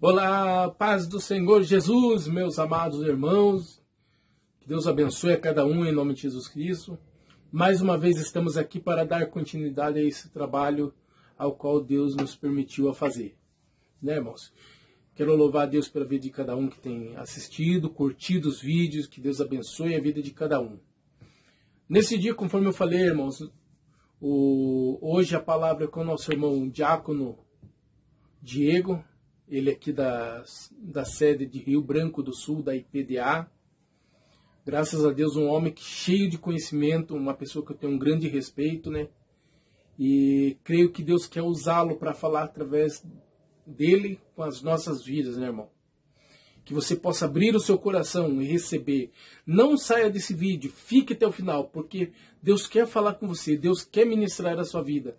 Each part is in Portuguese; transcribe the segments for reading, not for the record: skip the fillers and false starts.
Olá, paz do Senhor Jesus, meus amados irmãos. Que Deus abençoe a cada um em nome de Jesus Cristo. Mais uma vez estamos aqui para dar continuidade a esse trabalho ao qual Deus nos permitiu a fazer. Né, irmãos? Quero louvar a Deus pela vida de cada um que tem assistido, curtido os vídeos. Que Deus abençoe a vida de cada um. Nesse dia, conforme eu falei, irmãos, hoje a palavra é com o nosso irmão Diácono Diego. Ele aqui da sede de Rio Branco do Sul, da IPDA. Graças a Deus, um homem cheio de conhecimento, uma pessoa que eu tenho um grande respeito, né? E creio que Deus quer usá-lo para falar através dele com as nossas vidas, né, irmão? Que você possa abrir o seu coração e receber. Não saia desse vídeo, fique até o final, porque Deus quer falar com você, Deus quer ministrar a sua vida.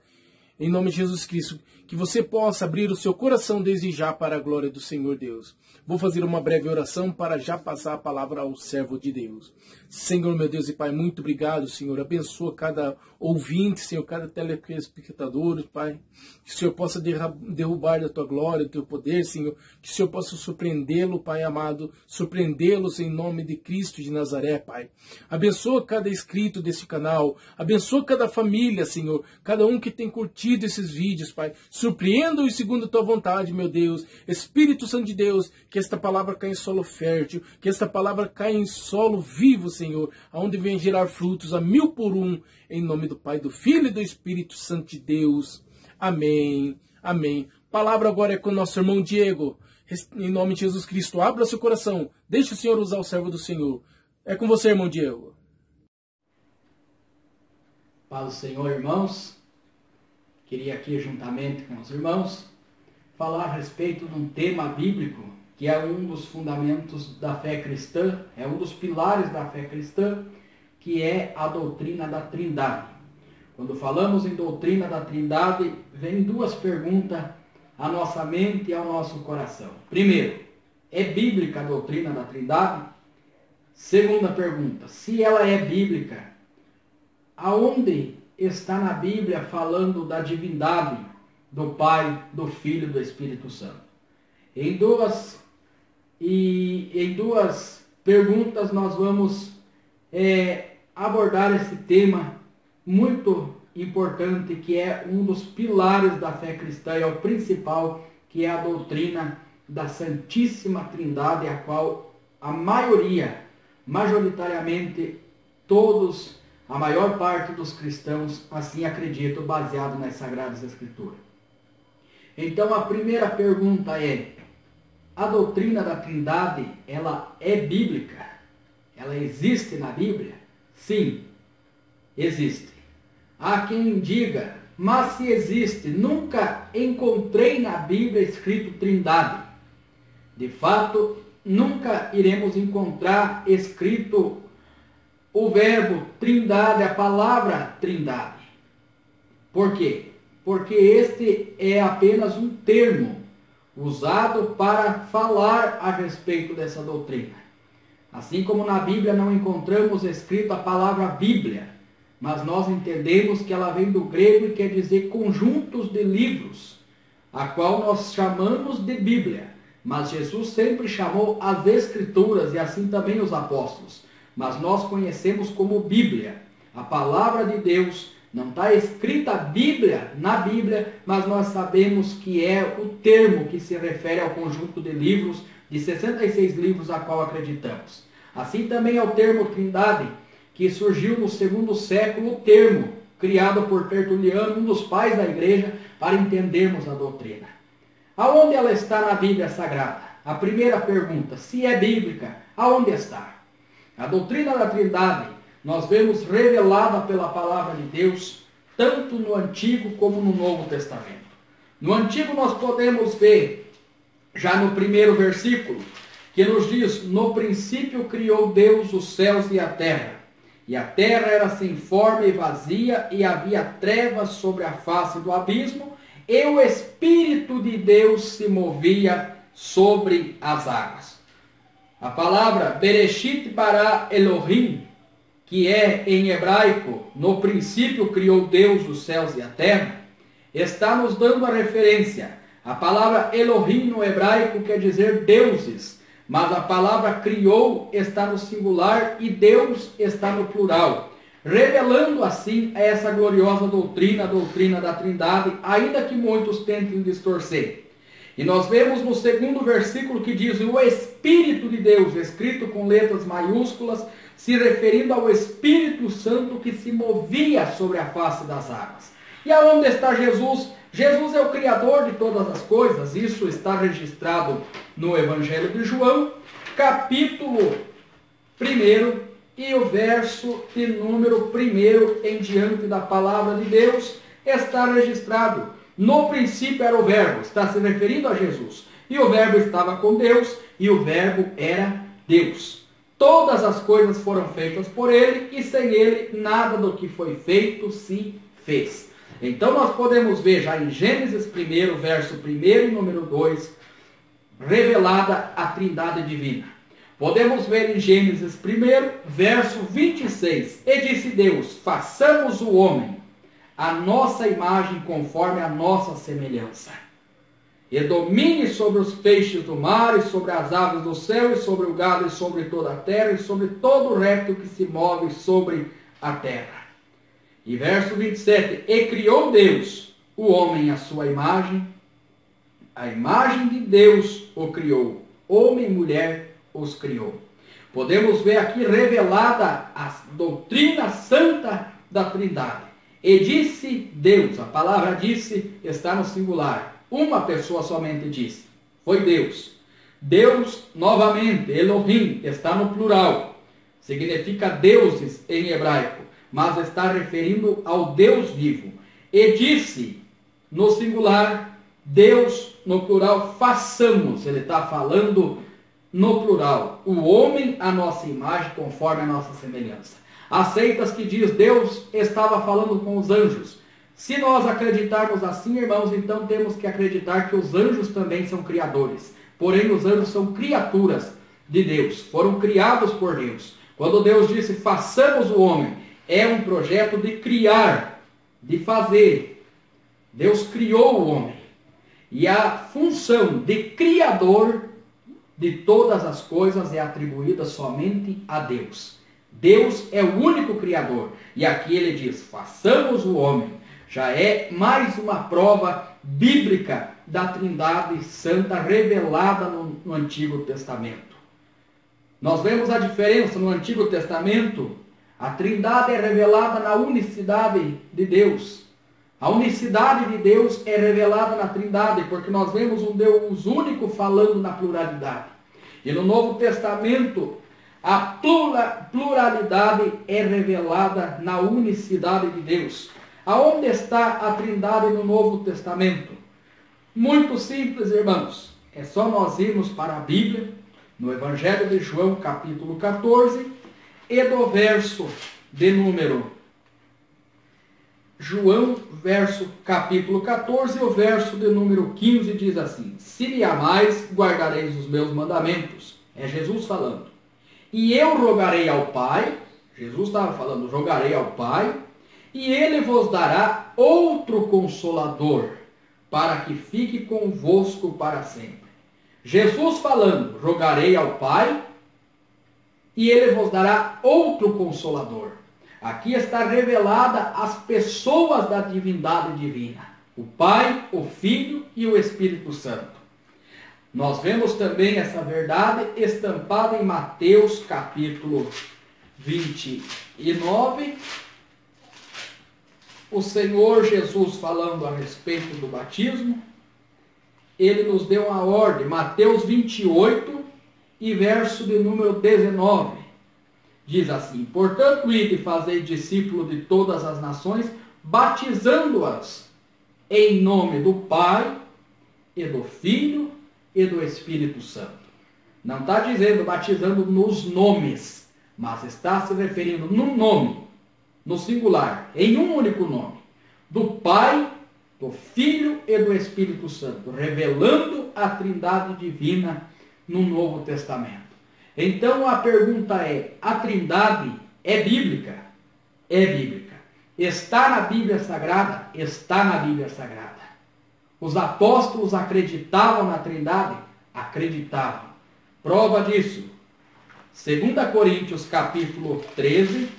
Em nome de Jesus Cristo, que você possa abrir o seu coração desde já para a glória do Senhor Deus. Vou fazer uma breve oração para já passar a palavra ao servo de Deus. Senhor, meu Deus e Pai, muito obrigado, Senhor. Abençoa cada ouvinte, Senhor, cada telespectador, Pai. Que o Senhor possa derrubar da Tua glória, do Teu poder, Senhor. Que o Senhor possa surpreendê-lo, Pai amado. Surpreendê-los em nome de Cristo de Nazaré, Pai. Abençoa cada inscrito desse canal. Abençoa cada família, Senhor. Cada um que tem curtido esses vídeos, Pai. Surpreenda-os segundo a Tua vontade, meu Deus. Espírito Santo de Deus, que esta palavra caia em solo fértil, que esta palavra caia em solo vivo, Senhor, aonde venha gerar frutos a 1000 por 1, em nome do Pai, do Filho e do Espírito Santo de Deus. Amém. Amém. Palavra agora é com o nosso irmão Diego. Em nome de Jesus Cristo, abra seu coração. Deixe o Senhor usar o servo do Senhor. É com você, irmão Diego. Paz do Senhor, irmãos. Queria aqui, juntamente com os irmãos, falar a respeito de um tema bíblico que é um dos fundamentos da fé cristã, é um dos pilares da fé cristã, que é a doutrina da Trindade. Quando falamos em doutrina da Trindade, vem duas perguntas à nossa mente e ao nosso coração. Primeiro, é bíblica a doutrina da Trindade? Segunda pergunta, se ela é bíblica, aonde está na Bíblia falando da divindade do Pai, do Filho e do Espírito Santo? Em duas perguntas nós vamos abordar esse tema muito importante, que é um dos pilares da fé cristã, é o principal, que é a doutrina da Santíssima Trindade, a qual a majoritariamente todos, a maior parte dos cristãos assim acreditam, baseado nas Sagradas Escrituras. Então a primeira pergunta é: a doutrina da Trindade, ela é bíblica? Ela existe na Bíblia? Sim, existe. Há quem diga, mas se existe, nunca encontrei na Bíblia escrito Trindade. De fato, nunca iremos encontrar escrito o verbo Trindade, a palavra Trindade. Por quê? Porque este é apenas um termo usado para falar a respeito dessa doutrina. Assim como na Bíblia não encontramos escrito a palavra Bíblia, mas nós entendemos que ela vem do grego e quer dizer conjuntos de livros, a qual nós chamamos de Bíblia. Mas Jesus sempre chamou as Escrituras e assim também os apóstolos. Mas nós conhecemos como Bíblia. A palavra de Deus, não está escrita Bíblia na Bíblia, mas nós sabemos que é o termo que se refere ao conjunto de livros, de 66 livros a qual acreditamos. Assim também é o termo Trindade, que surgiu no segundo século, o termo criado por Tertuliano, um dos pais da igreja, para entendermos a doutrina. Aonde ela está na Bíblia Sagrada? A primeira pergunta, se é bíblica, aonde está? A doutrina da Trindade nós vemos revelada pela palavra de Deus, tanto no Antigo como no Novo Testamento. No Antigo nós podemos ver, já no primeiro versículo, que nos diz: no princípio criou Deus os céus e a terra era sem forma e vazia, e havia trevas sobre a face do abismo, e o Espírito de Deus se movia sobre as águas. A palavra Bereshit bara Elohim, que é em hebraico, no princípio criou Deus os céus e a terra, está nos dando a referência A palavra Elohim no hebraico quer dizer deuses, mas a palavra criou está no singular e Deus está no plural, revelando assim essa gloriosa doutrina, a doutrina da Trindade, ainda que muitos tentem distorcer. E nós vemos no segundo versículo que diz: o Espírito de Deus, escrito com letras maiúsculas, se referindo ao Espírito Santo que se movia sobre a face das águas. E aonde está Jesus? Jesus é o Criador de todas as coisas. Isso está registrado no Evangelho de João, capítulo 1, e o verso de número 1 em diante da palavra de Deus está registrado. No princípio era o Verbo, está se referindo a Jesus. E o Verbo estava com Deus, e o Verbo era Deus. Todas as coisas foram feitas por ele, e sem ele nada do que foi feito se fez. Então nós podemos ver já em Gênesis 1, verso 1 e número 2, revelada a Trindade Divina. Podemos ver em Gênesis 1, verso 26. E disse Deus: façamos o homem a nossa imagem conforme a nossa semelhança. E domine sobre os peixes do mar, e sobre as aves do céu, e sobre o gado, e sobre toda a terra, e sobre todo o réptil que se move sobre a terra. E verso 27, e criou Deus o homem à sua imagem, a imagem de Deus o criou, homem e mulher os criou. Podemos ver aqui revelada a doutrina santa da Trindade. E disse Deus, a palavra disse está no singular, uma pessoa somente disse, foi Deus. Deus, novamente, Elohim, está no plural, significa deuses em hebraico, mas está referindo ao Deus vivo. E disse, no singular, Deus, no plural, façamos, ele está falando no plural, o homem à nossa imagem, conforme a nossa semelhança. Há seitas que diz Deus estava falando com os anjos. Se nós acreditarmos assim, irmãos, então temos que acreditar que os anjos também são criadores. Porém, os anjos são criaturas de Deus, foram criados por Deus. Quando Deus disse, façamos o homem, é um projeto de criar, de fazer. Deus criou o homem. E a função de criador de todas as coisas é atribuída somente a Deus. Deus é o único criador. E aqui ele diz, façamos o homem. Já é mais uma prova bíblica da Trindade Santa revelada no Antigo Testamento. Nós vemos a diferença no Antigo Testamento. A Trindade é revelada na unicidade de Deus. A unicidade de Deus é revelada na Trindade, porque nós vemos um Deus único falando na pluralidade. E no Novo Testamento, a pluralidade é revelada na unicidade de Deus. Aonde está a Trindade no Novo Testamento? Muito simples, irmãos. É só nós irmos para a Bíblia, no Evangelho de João, capítulo 14, e do verso de número... João, capítulo 14, o verso de número 15 diz assim: se me amais, guardareis os meus mandamentos. É Jesus falando. E eu rogarei ao Pai, Jesus estava falando, rogarei ao Pai, e ele vos dará outro Consolador, para que fique convosco para sempre. Jesus falando, rogarei ao Pai, e ele vos dará outro Consolador. Aqui está revelada as pessoas da divindade divina, o Pai, o Filho e o Espírito Santo. Nós vemos também essa verdade estampada em Mateus capítulo 29, o Senhor Jesus falando a respeito do batismo, ele nos deu uma ordem, Mateus 28 e verso de número 19. Diz assim, portanto, ide e fazei discípulo de todas as nações, batizando-as em nome do Pai, e do Filho, e do Espírito Santo. Não está dizendo batizando nos nomes, mas está se referindo no nome, no singular, em um único nome, do Pai, do Filho e do Espírito Santo, revelando a Trindade Divina no Novo Testamento. Então a pergunta é, a Trindade é bíblica? É bíblica. Está na Bíblia Sagrada? Está na Bíblia Sagrada. Os apóstolos acreditavam na Trindade? Acreditavam. Prova disso, 2 Coríntios capítulo 13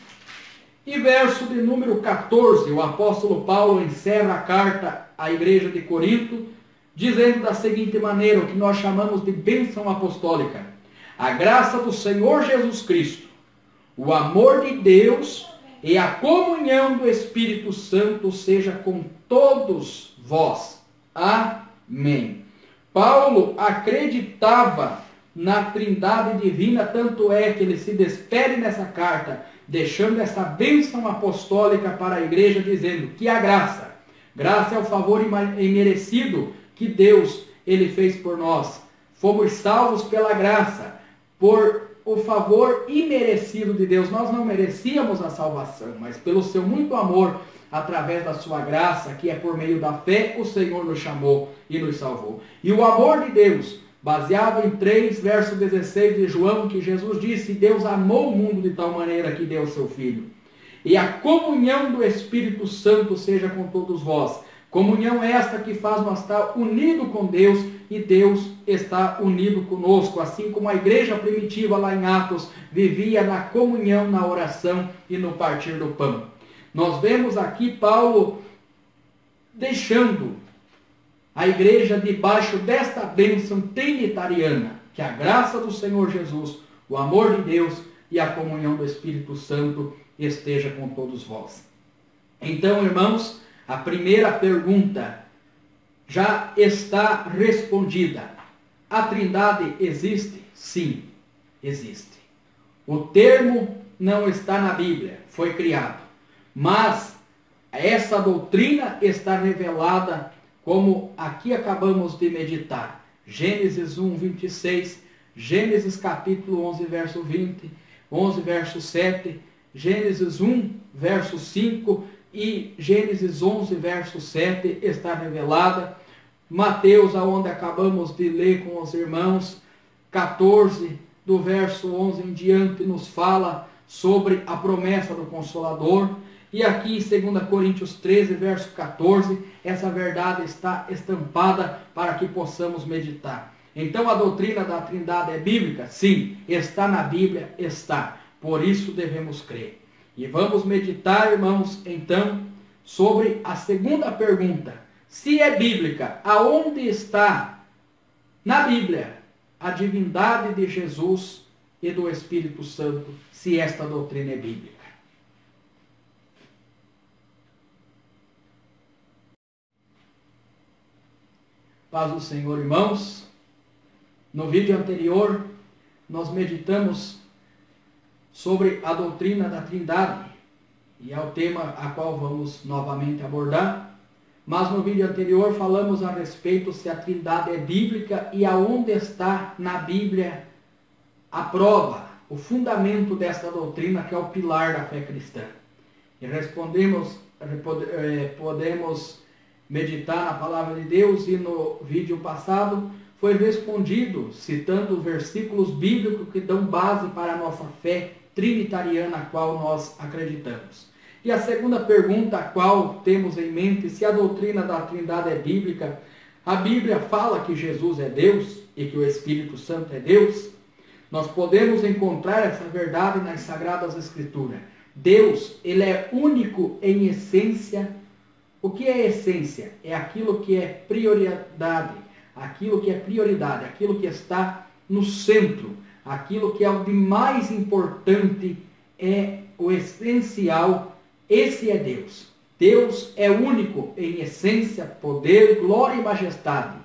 e verso de número 14, o apóstolo Paulo encerra a carta à igreja de Corinto, dizendo da seguinte maneira, o que nós chamamos de bênção apostólica: a graça do Senhor Jesus Cristo, o amor de Deus e a comunhão do Espírito Santo seja com todos vós. Amém. Paulo acreditava na Trindade divina, tanto é que ele se despede nessa carta, deixando essa bênção apostólica para a igreja, dizendo que a graça é o favor imerecido que Deus ele fez por nós. Fomos salvos pela graça, por o favor imerecido de Deus. Nós não merecíamos a salvação, mas pelo seu muito amor, através da sua graça, que é por meio da fé, o Senhor nos chamou e nos salvou. E o amor de Deus, baseado em 3, verso 16 de João, que Jesus disse: Deus amou o mundo de tal maneira que deu o seu Filho. E a comunhão do Espírito Santo seja com todos vós. Comunhão esta que faz nós estar unidos com Deus e Deus está unido conosco, assim como a igreja primitiva lá em Atos vivia na comunhão, na oração e no partir do pão. Nós vemos aqui Paulo deixando a igreja debaixo desta bênção trinitariana, que a graça do Senhor Jesus, o amor de Deus e a comunhão do Espírito Santo esteja com todos vós. Então, irmãos, a primeira pergunta já está respondida. A Trindade existe? Sim, existe. O termo não está na Bíblia, foi criado. Mas essa doutrina está revelada como aqui acabamos de meditar. Gênesis 1, 26, Gênesis capítulo 11, verso 20, 11, verso 7, Gênesis 1, verso 5 e Gênesis 11, verso 7 está revelada. Mateus, aonde acabamos de ler com os irmãos, 14, do verso 11 em diante, nos fala sobre a promessa do Consolador. E aqui em 2 Coríntios 13, verso 14, essa verdade está estampada para que possamos meditar. Então a doutrina da Trindade é bíblica? Sim. Está na Bíblia? Está. Por isso devemos crer. E vamos meditar, irmãos, então, sobre a segunda pergunta. Se é bíblica, aonde está na Bíblia a divindade de Jesus e do Espírito Santo, se esta doutrina é bíblica? Paz do Senhor, irmãos. No vídeo anterior, nós meditamos sobre a doutrina da Trindade, e é o tema a qual vamos novamente abordar. Mas no vídeo anterior falamos a respeito se a Trindade é bíblica e aonde está na Bíblia a prova, o fundamento desta doutrina, que é o pilar da fé cristã. E podemos meditar na palavra de Deus, e no vídeo passado foi respondido citando versículos bíblicos que dão base para a nossa fé trinitariana, a qual nós acreditamos. E a segunda pergunta, a qual temos em mente, se a doutrina da Trindade é bíblica, a Bíblia fala que Jesus é Deus e que o Espírito Santo é Deus? Nós podemos encontrar essa verdade nas Sagradas Escrituras. Deus, ele é único em essência. O que é essência? É aquilo que é prioridade, aquilo que está no centro, aquilo que é o de mais importante, é o essencial. Esse é Deus. Deus é único em essência, poder, glória e majestade,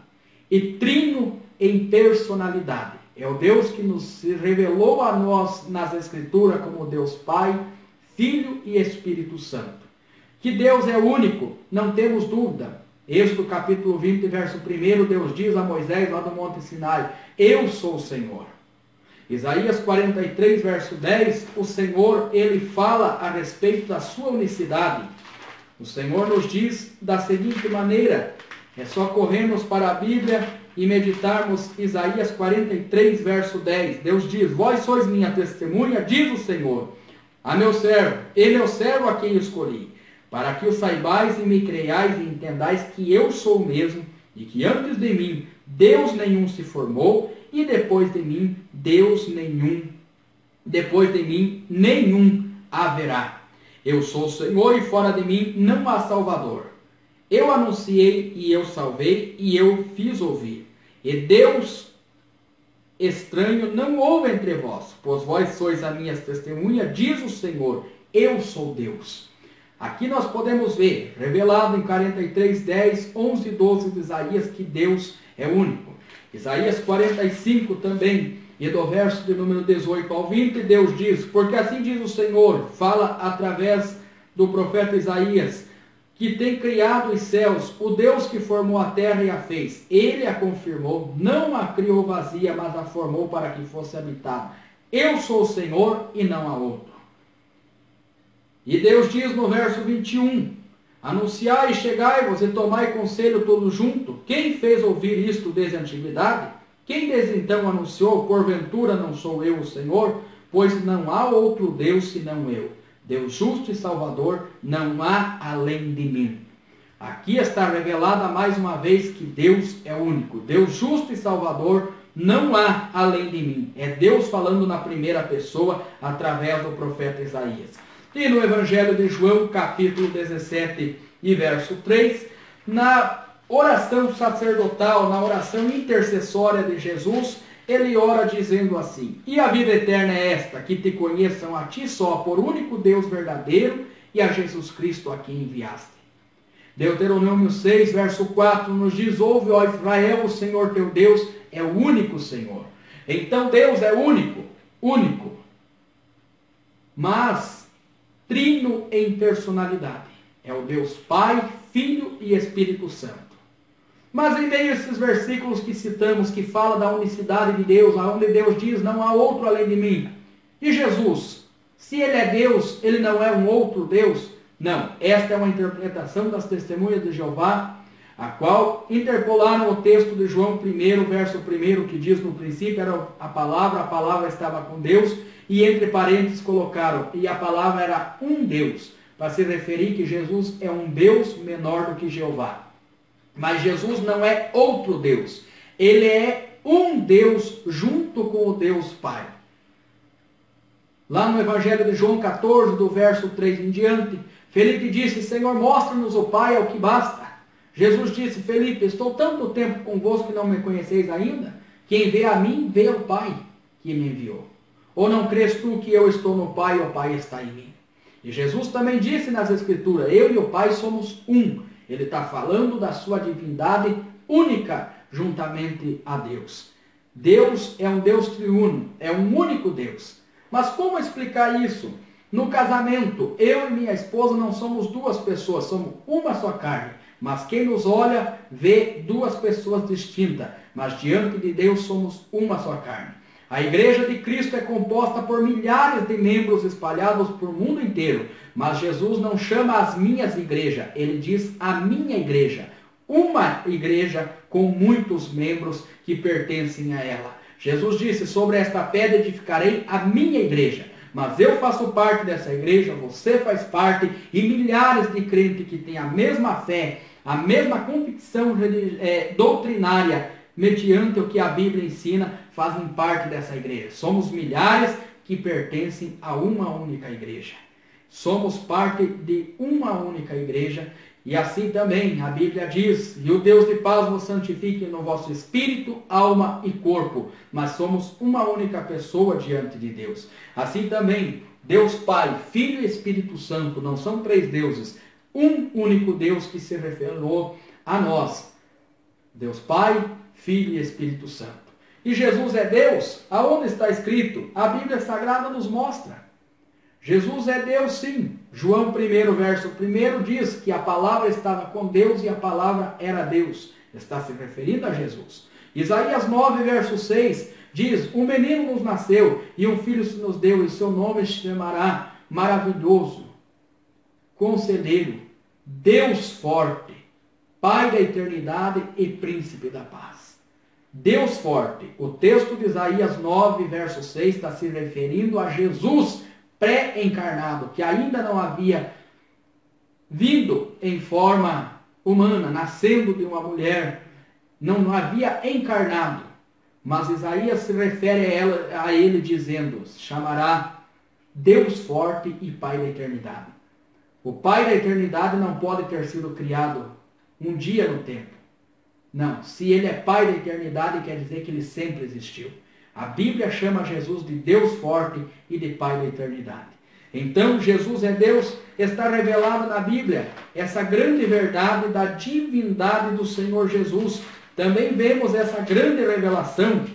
e trino em personalidade. É o Deus que nos revelou a nós nas Escrituras como Deus Pai, Filho e Espírito Santo. Que Deus é único, não temos dúvida. Êxodo capítulo 20, verso 1, Deus diz a Moisés lá do Monte Sinai: eu sou o Senhor. Isaías 43, verso 10, o Senhor, ele fala a respeito da sua unicidade. O Senhor nos diz da seguinte maneira, é só corrermos para a Bíblia e meditarmos Isaías 43, verso 10. Deus diz: vós sois minha testemunha, diz o Senhor, a meu servo, ele é o servo a quem escolhi, para que o saibais e me creiais e entendais que eu sou o mesmo, e que antes de mim Deus nenhum se formou, e depois de mim nenhum haverá. Eu sou o Senhor e fora de mim não há Salvador. Eu anunciei e eu salvei e eu fiz ouvir. E Deus estranho não houve entre vós, pois vós sois a minha testemunha, diz o Senhor, eu sou Deus. Aqui nós podemos ver, revelado em 43, 10, 11 e 12 de Isaías, que Deus é único. Isaías 45 também, e do verso de número 18 ao 20, Deus diz, porque assim diz o Senhor, fala através do profeta Isaías, que tem criado os céus, o Deus que formou a terra e a fez. Ele a confirmou, não a criou vazia, mas a formou para que fosse habitada. Eu sou o Senhor e não há outro. E Deus diz no verso 21, anunciai e chegai-vos e tomai conselho todos junto. Quem fez ouvir isto desde a antiguidade? Quem desde então anunciou, porventura não sou eu o Senhor? Pois não há outro Deus senão eu. Deus justo e salvador, não há além de mim. Aqui está revelada mais uma vez que Deus é único. Deus justo e salvador, não há além de mim. É Deus falando na primeira pessoa através do profeta Isaías. E no Evangelho de João, capítulo 17 e verso 3, na oração sacerdotal, na oração intercessória de Jesus, ele ora dizendo assim, e a vida eterna é esta, que te conheçam a ti só, por único Deus verdadeiro, e a Jesus Cristo a quem enviaste. Deuteronômio 6, verso 4, nos diz, ouve, ó Israel, o Senhor teu Deus é o único Senhor. Então Deus é único, mas trino em personalidade. É o Deus Pai, Filho e Espírito Santo. Mas em meio a esses versículos que citamos, que fala da unicidade de Deus, onde Deus diz, não há outro além de mim. E Jesus, se Ele é Deus, Ele não é um outro Deus? Não, esta é uma interpretação das testemunhas de Jeová, a qual interpolaram o texto de João 1, verso 1, que diz, no princípio era a palavra estava com Deus, e entre parênteses colocaram, e a palavra era um Deus, para se referir que Jesus é um Deus menor do que Jeová. Mas Jesus não é outro Deus. Ele é um Deus junto com o Deus Pai. Lá no Evangelho de João 14, do verso 3 em diante, Felipe disse, Senhor, mostra-nos o Pai, é o que basta. Jesus disse, Felipe, estou tanto tempo convosco que não me conheceis ainda? Quem vê a mim, vê o Pai que me enviou. Ou não crês tu que eu estou no Pai e o Pai está em mim? E Jesus também disse nas Escrituras, eu e o Pai somos um. Ele está falando da sua divindade única juntamente a Deus. Deus é um Deus triuno, é um único Deus. Mas como explicar isso? No casamento, eu e minha esposa não somos duas pessoas, somos uma só carne. Mas quem nos olha vê duas pessoas distintas. Mas diante de Deus somos uma só carne. A igreja de Cristo é composta por milhares de membros espalhados por o mundo inteiro. Mas Jesus não chama as minhas igrejas, ele diz a minha igreja. Uma igreja com muitos membros que pertencem a ela. Jesus disse, sobre esta pedra edificarei a minha igreja. Mas eu faço parte dessa igreja, você faz parte, e milhares de crentes que têm a mesma fé, a mesma convicção doutrinária, mediante o que a Bíblia ensina, fazem parte dessa igreja. Somos milhares que pertencem a uma única igreja. Somos parte de uma única igreja. E assim também a Bíblia diz, e o Deus de paz vos santifique no vosso espírito, alma e corpo. Mas somos uma única pessoa diante de Deus. Assim também, Deus Pai, Filho e Espírito Santo, não são três deuses. Um único Deus que se revelou a nós. Deus Pai, Filho e Espírito Santo. E Jesus é Deus? Aonde está escrito? A Bíblia Sagrada nos mostra. Jesus é Deus sim. João 1, verso 1 diz que a palavra estava com Deus e a palavra era Deus. Está se referindo a Jesus. Isaías 9, verso 6 diz, um menino nos nasceu e um filho se nos deu e seu nome se chamará Maravilhoso, Conselheiro, Deus Forte, Pai da Eternidade e Príncipe da Paz. Deus Forte. O texto de Isaías 9, verso 6 está se referindo a Jesus pré-encarnado, que ainda não havia vindo em forma humana, nascendo de uma mulher não havia encarnado. Mas Isaías se refere a ele dizendo, chamará Deus forte e Pai da eternidade. O Pai da eternidade não pode ter sido criado um dia no tempo. Não, se ele é Pai da eternidade, quer dizer que ele sempre existiu. A Bíblia chama Jesus de Deus forte e de Pai da eternidade. Então, Jesus é Deus, está revelado na Bíblia essa grande verdade da divindade do Senhor Jesus. Também vemos essa grande revelação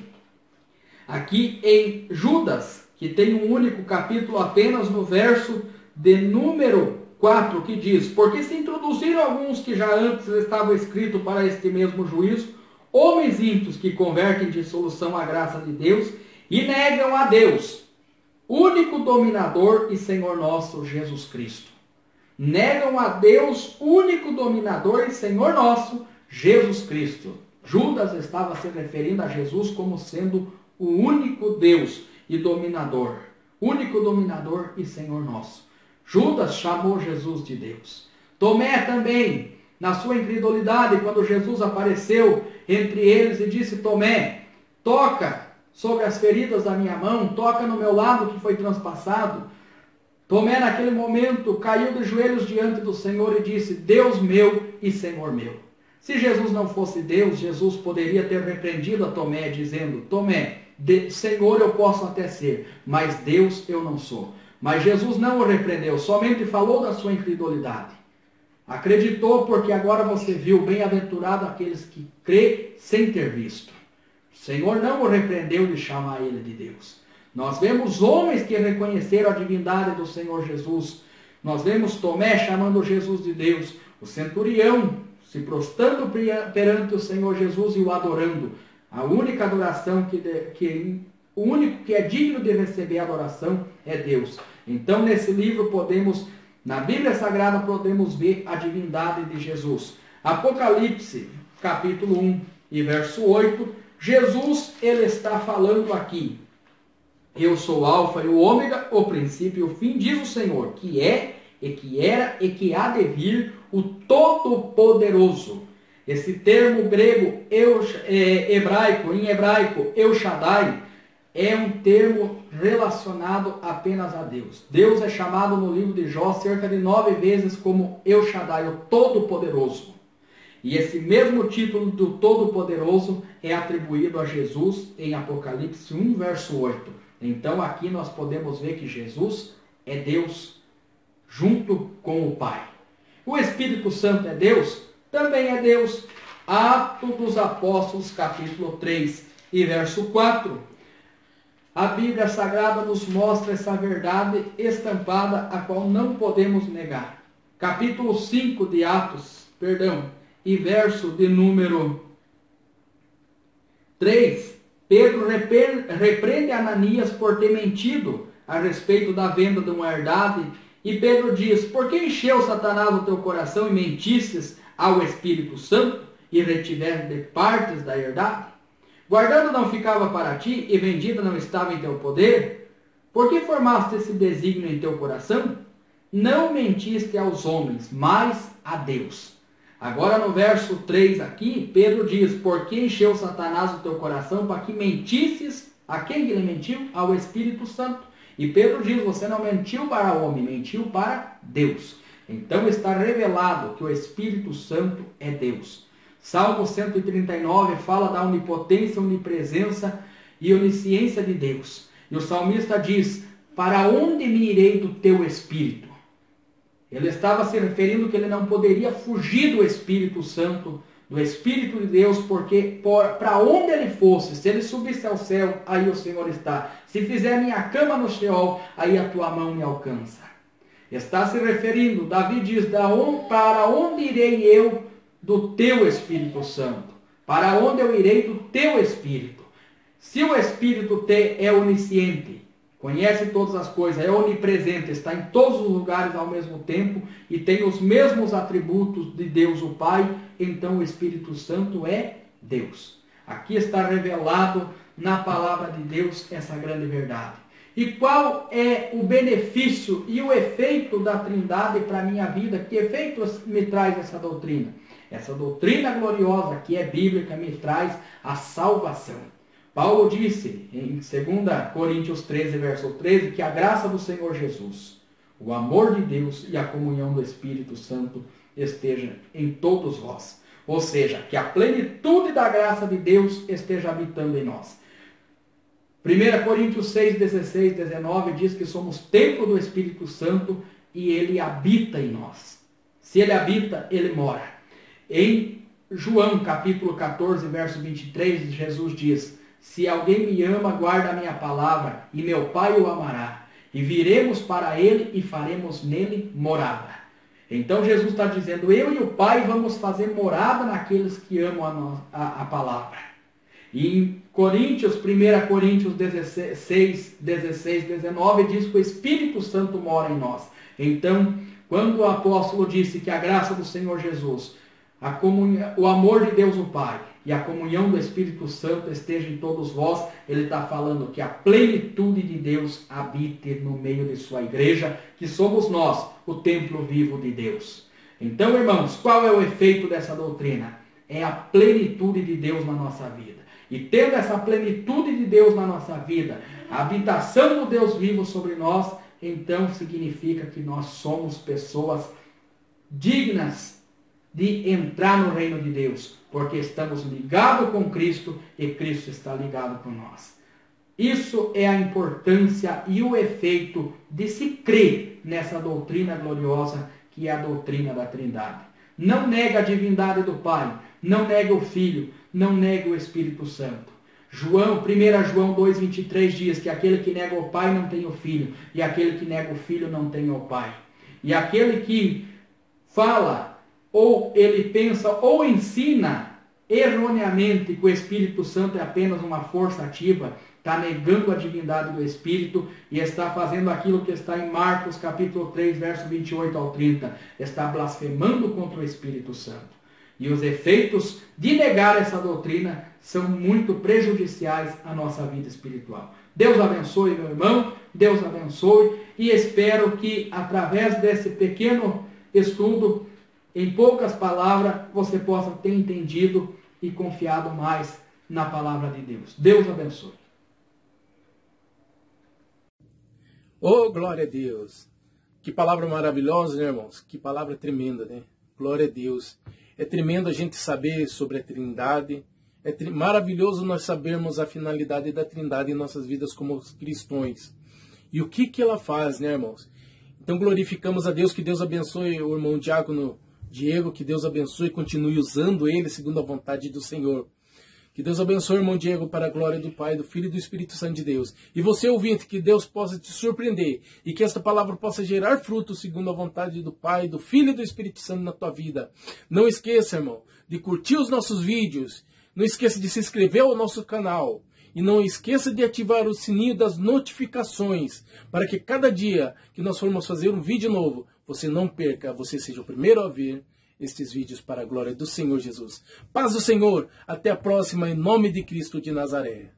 aqui em Judas, que tem um único capítulo apenas no verso de número 4, que diz: porque se introduziram alguns que já antes estavam escritos para este mesmo juízo, homens ímpios que convertem de dissolução a graça de Deus e negam a Deus, único dominador e Senhor nosso, Jesus Cristo. Negam a Deus, único dominador e Senhor nosso, Jesus Cristo. Judas estava se referindo a Jesus como sendo o único Deus e dominador. Único dominador e Senhor nosso. Judas chamou Jesus de Deus. Tomé também, na sua incredulidade, quando Jesus apareceu entre eles e disse: Tomé, toca sobre as feridas da minha mão, toca no meu lado que foi transpassado. Tomé, naquele momento, caiu de joelhos diante do Senhor e disse: Deus meu e Senhor meu. Se Jesus não fosse Deus, Jesus poderia ter repreendido a Tomé, dizendo: Tomé, Senhor eu posso até ser, mas Deus eu não sou. Mas Jesus não o repreendeu, somente falou da sua incredulidade. Acreditou porque agora você viu, bem-aventurado aqueles que crê sem ter visto. O Senhor não o repreendeu de chamar ele de Deus. Nós vemos homens que reconheceram a divindade do Senhor Jesus. Nós vemos Tomé chamando Jesus de Deus. O centurião se prostrando perante o Senhor Jesus e o adorando. A única adoração o único que é digno de receber adoração é Deus. Então, nesse livro na Bíblia Sagrada, podemos ver a divindade de Jesus. Apocalipse, capítulo 1 e verso 8, Jesus, ele está falando aqui: eu sou o Alfa e o Ômega, o princípio e o fim, diz o Senhor, que é, e que era, e que há de vir, o Todo-Poderoso. Esse termo grego, em hebraico, El Shaddai, é um termo relacionado apenas a Deus. Deus é chamado no livro de Jó cerca de 9 vezes como El Shaddai, o Todo-Poderoso. E esse mesmo título do Todo-Poderoso é atribuído a Jesus em Apocalipse 1, verso 8. Então aqui nós podemos ver que Jesus é Deus junto com o Pai. O Espírito Santo é Deus? Também é Deus. Atos dos Apóstolos, capítulo 3 e verso 4. A Bíblia Sagrada nos mostra essa verdade estampada, a qual não podemos negar. Capítulo 5 de Atos, e verso de número 3. Pedro repreende Ananias por ter mentido a respeito da venda de uma herdade. E Pedro diz: por que encheu Satanás o teu coração e mentisses ao Espírito Santo e retiveste de partes da herdade? Guardando não ficava para ti e vendida não estava em teu poder? Por que formaste esse desígnio em teu coração? Não mentiste aos homens, mas a Deus. Agora no verso 3 aqui, Pedro diz: por que encheu Satanás o teu coração para que mentisses? A quem ele mentiu? Ao Espírito Santo. E Pedro diz: você não mentiu para o homem, mentiu para Deus. Então está revelado que o Espírito Santo é Deus. Salmo 139 fala da onipotência, onipresença e onisciência de Deus. E o salmista diz: para onde me irei do teu Espírito? Ele estava se referindo que ele não poderia fugir do Espírito Santo, do Espírito de Deus, porque para onde ele fosse, se ele subisse ao céu, aí o Senhor está. Se fizer minha cama no Sheol, aí a tua mão me alcança. Está se referindo, Davi diz: para onde irei eu do teu Espírito Santo? Para onde eu irei do teu Espírito? Se o Espírito é onisciente, conhece todas as coisas, é onipresente, está em todos os lugares ao mesmo tempo e tem os mesmos atributos de Deus o Pai, então o Espírito Santo é Deus. Aqui está revelado na palavra de Deus essa grande verdade. E qual é o benefício e o efeito da Trindade para a minha vida? Que efeitos me traz essa doutrina? Essa doutrina gloriosa que é bíblica me traz a salvação. Paulo disse em 2 Coríntios 13, verso 13, que a graça do Senhor Jesus, o amor de Deus e a comunhão do Espírito Santo esteja em todos vós. Ou seja, que a plenitude da graça de Deus esteja habitando em nós. 1 Coríntios 6, 16, 19 diz que somos templo do Espírito Santo e ele habita em nós. Se ele habita, ele mora. Em João capítulo 14, verso 23, Jesus diz: se alguém me ama, guarda a minha palavra, e meu Pai o amará. E viremos para ele e faremos nele morada. Então Jesus está dizendo, eu e o Pai vamos fazer morada naqueles que amam a palavra. E em Coríntios, 1 Coríntios 16, 19, diz que o Espírito Santo mora em nós. Então, quando o apóstolo disse que a graça do Senhor Jesus, o amor de Deus o Pai e a comunhão do Espírito Santo esteja em todos vós, ele está falando que a plenitude de Deus habite no meio de sua igreja, que somos nós, o templo vivo de Deus. Então, irmãos, qual é o efeito dessa doutrina? É a plenitude de Deus na nossa vida. E tendo essa plenitude de Deus na nossa vida, a habitação do Deus vivo sobre nós, então significa que nós somos pessoas dignas de entrar no reino de Deus, porque estamos ligados com Cristo e Cristo está ligado com nós. Isso é a importância e o efeito de se crer nessa doutrina gloriosa que é a doutrina da Trindade. Não nega a divindade do Pai, não nega o Filho, não nega o Espírito Santo. 1 João 2,23 diz que aquele que nega o Pai não tem o Filho, e aquele que nega o Filho não tem o Pai. E aquele que fala, ou ele pensa, ou ensina erroneamente que o Espírito Santo é apenas uma força ativa, está negando a divindade do Espírito e está fazendo aquilo que está em Marcos capítulo 3, verso 28 ao 30. Está blasfemando contra o Espírito Santo. E os efeitos de negar essa doutrina são muito prejudiciais à nossa vida espiritual. Deus abençoe, meu irmão, Deus abençoe, e espero que através desse pequeno estudo, em poucas palavras, você possa ter entendido e confiado mais na palavra de Deus. Deus abençoe. Oh, glória a Deus! Que palavra maravilhosa, né, irmãos? Que palavra tremenda, né? Glória a Deus! É tremendo a gente saber sobre a Trindade. É maravilhoso nós sabermos a finalidade da Trindade em nossas vidas como cristãos. E o que ela faz, né, irmãos? Então glorificamos a Deus, que Deus abençoe o irmão Diácono Diego, que Deus abençoe e continue usando ele segundo a vontade do Senhor. Que Deus abençoe o irmão Diego para a glória do Pai, do Filho e do Espírito Santo de Deus. E você, ouvinte, que Deus possa te surpreender e que esta palavra possa gerar fruto segundo a vontade do Pai, do Filho e do Espírito Santo na tua vida. Não esqueça, irmão, de curtir os nossos vídeos. Não esqueça de se inscrever ao nosso canal. E não esqueça de ativar o sininho das notificações para que cada dia que nós formos fazer um vídeo novo, você não perca, você seja o primeiro a ver estes vídeos para a glória do Senhor Jesus. Paz do Senhor, até a próxima, em nome de Cristo de Nazaré.